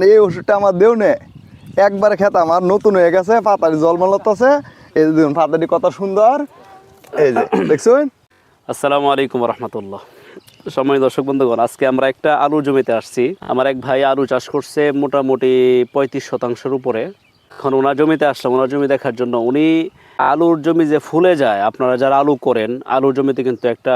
এই ওষুধটা আমার দেও নে একবার খেতে আমার নতুন হয়ে গেছে, পাতারি জলমলত আছে। এই যে দেখুন পাতাটি কত সুন্দর, এই যে দেখছেন। আসসালামু আলাইকুম রহমতুল্লাহ। সম্মানিত দর্শক বন্ধুগণ, আজকে আমরা একটা আলুর জমিতে আসছি। আমার এক ভাই আলু চাষ করছে মোটামুটি 35% উপরে। এখন ওনার জমিতে আসলাম, ওনার জমি দেখার জন্য। উনি আলুর জমি যে ফুলে যায়, আপনারা যারা আলু করেন, আলুর জমিতে কিন্তু একটা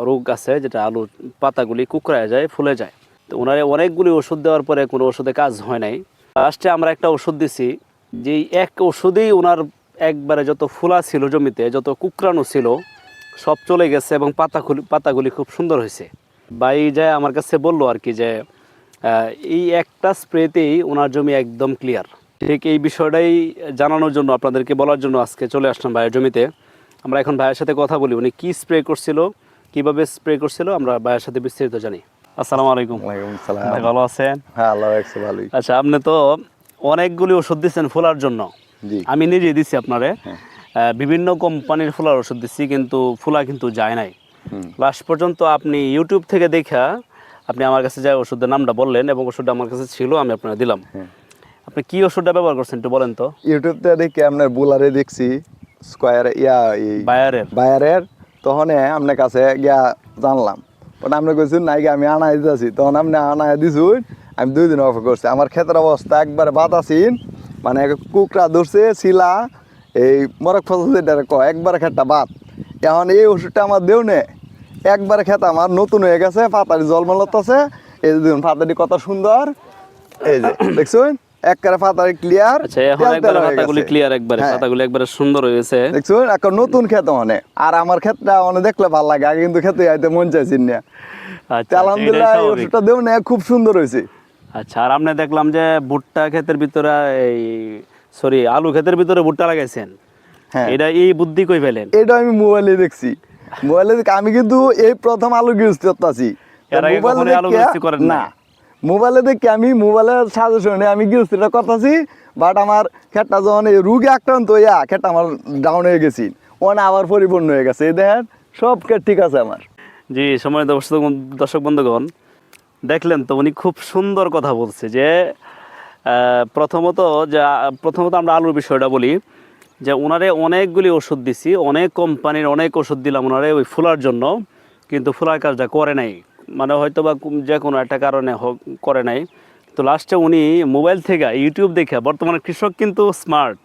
রোগ আছে, যেটা আলুর পাতাগুলি কুকড়ায় যায়, ফুলে যায়। তো ওনারে অনেকগুলি ওষুধ দেওয়ার পরে কোনো ওষুধে কাজ হয় নাই। লাস্টে আমরা একটা ওষুধ দিছি, যেই এক ওষুধেই ওনার একবারে যত ফুলা ছিল জমিতে, যত কুকড়ানো ছিল সব চলে গেছে এবং পাতাগুলি খুব সুন্দর হয়েছে। ভাই যায় আমার কাছে বললো আর কি যে এই একটা স্প্রেতেই ওনার জমি একদম ক্লিয়ার। ঠিক এই বিষয়টাই জানানোর জন্য, আপনাদেরকে বলার জন্য আজকে চলে আসলাম ভাইয়ের জমিতে। আমরা এখন ভাইয়ের সাথে কথা বলি, উনি কী স্প্রে করছিল, কীভাবে স্প্রে করছিল, আমরা ভাইয়ের সাথে বিস্তারিত জানি। আসসালামু আলাইকুম। ওয়ালাইকুম সালাম। ভাই ভালো আছেন? হ্যাঁ, আল্লাহ রাখছে ভালোই। আচ্ছা, আপনি তো অনেকগুলি ওষুধ দিচ্ছেন ফুলার জন্য। জি, আমি নিজেই দিচ্ছি আপনারে। বিভিন্ন কোম্পানির ফুলার ওষুধ দিচ্ছি, কিন্তু ফুলা কিন্তু যায় নাই। লাস্ট পর্যন্ত আপনি ইউটিউব থেকে দেখা আপনি আমার কাছে যায় ওষুধের নামটা বললেন, এবং ওষুধটা আমার কাছে ছিল, আমি আপনার দিলাম। আপনি কি ওষুধটা ব্যবহার করছেন একটু বলেন তো। ইউটিউবতে দেখি আপনার বুলারে দেখছি স্কোয়ার এই বায়ারের, তখন আপনার কাছে গিয়া জানলাম। ওটা আপনি কইছেন নাই আমি আনাই দিতেছি, তখন আপনি আনাই দিছুন। আমি 2 দিন অপেক্ষা করছি। আমার ক্ষেতের অবস্থা একবারে বাতাসিন, মানে কুকড়া ধরছে শিলা, এই মরক ফসল যেটা একবারে খেতটা বাদ। এখন এই ওষুধটা আমার দেও নে একবারে খেত আমার নতুন হয়ে গেছে, পাতারি জলমলত আছে। এই যে দেখুন পাতাটি কত সুন্দর, এই যে দেখছেন একবারে পাতারি ক্লিয়ার। আচ্ছা, এখন একবারে পাতাগুলি ক্লিয়ার, একবারে পাতাগুলি একবারে সুন্দর হয়েছে, দেখছেন। এখন নতুন ক্ষেত মানে, আর আমার ক্ষেতটা মানে দেখলে ভালো লাগে। আগে কিন্তু খেতে আইতে মন চাইছি না। আচ্ছা, আলহামদুলিল্লাহ এই ওষুধটা দেও না খুব সুন্দর হয়েছে। আচ্ছা। আর আপনি দেখলাম যে ভুট্টা ক্ষেতের ভিতরে আলু ক্ষেতের ভিতরে ভুট্টা লাগাইছেন। হ্যাঁ, এটা এই বুদ্ধি কই পেলেন? এটা আমি মোবাইলে দেখছি। মোবাইলে আমি কিন্তু এই প্রথম আলু গৃহস্থী করতেছি। না, মোবাইলে দেখি আমি মোবাইলের সাজেশনে আমি গৃহস্থীটা করতেছি। বাট আমার ক্ষেতটা যখন এই রোগে আক্রান্ত হইয়া ক্ষেতটা আমার ডাউন হয়ে গেছি, ওখানে আবার পরিপূর্ণ হয়ে গেছে। এই দেখেন সব ক্ষেত ঠিক আছে আমার। জি, সময় দর্শক বন্ধুগণ, দেখলেন তো উনি খুব সুন্দর কথা বলছে যে প্রথমত আমরা আলুর বিষয়টা বলি, যে ওনারে অনেকগুলি ওষুধ দিছি, অনেক কোম্পানির অনেক ওষুধ দিলাম ওনারে ওই ফুলার জন্য, কিন্তু ফুলার কাজটা করে নাই। মানে হয়তো বা যে কোনো একটা কারণে করে নাই। তো লাস্টে উনি মোবাইল থেকে ইউটিউব দেখে, বর্তমানে কৃষক কিন্তু স্মার্ট,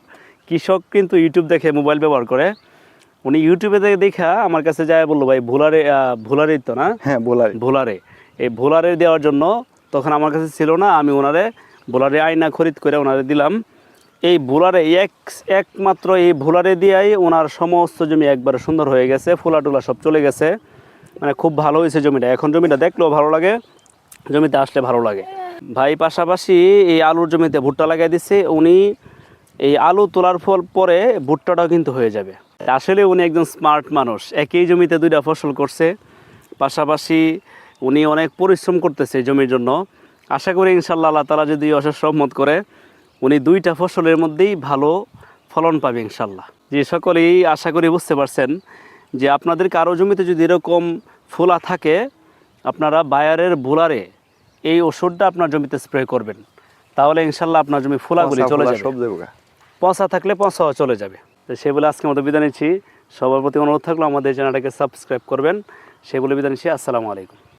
কৃষক কিন্তু ইউটিউব দেখে মোবাইল ব্যবহার করে। উনি ইউটিউবে দেখা আমার কাছে যায় বললো, ভাই ভুলারে তো না, হ্যাঁ, ভুলারে, এই ভুলারে দেওয়ার জন্য তখন আমার কাছে ছিল না। আমি ওনারে ভুলারে আয়না খরিদ করে ওনারে দিলাম। এই ভুলারে একমাত্র এই ভুলারে দিয়েই ওনার সমস্ত জমি একবারে সুন্দর হয়ে গেছে, ফুলা টুলা সব চলে গেছে। মানে খুব ভালো হয়েছে জমিটা। এখন জমিটা দেখলেও ভালো লাগে, জমিতে আসলে ভালো লাগে। ভাই পাশাপাশি এই আলুর জমিতে ভুট্টা লাগাই দিচ্ছে। উনি এই আলু তোলার পরে ভুট্টাটাও কিন্তু হয়ে যাবে। আসলে উনি একজন স্মার্ট মানুষ, একই জমিতে 2টা ফসল করছে। পাশাপাশি উনি অনেক পরিশ্রম করতেছে জমির জন্য। আশা করি ইনশাল্লাহ আল্লাহ তাআলা যদি অশেষ রহমত করে, উনি 2টা ফসলের মধ্যেই ভালো ফলন পাবে ইনশাল্লাহ। যে সকলেই আশা করি বুঝতে পারছেন যে আপনাদের কারো জমিতে যদি এরকম ফুলা থাকে, আপনারা বায়ারের বুলারে এই ওষুধটা আপনার জমিতে স্প্রে করবেন, তাহলে ইনশাল্লাহ আপনার জমি ফুলাগুলি চলে যাবে। পচা থাকলে পচাও চলে যাবে। তো সে বলে আজকের মতো বিদায় নিচ্ছি। সবার প্রতি অনুরোধ থাকলো আমাদের চ্যানেলটাকে সাবস্ক্রাইব করবেন। সে বলে বিদায় নিচ্ছি। আসসালামু আলাইকুম।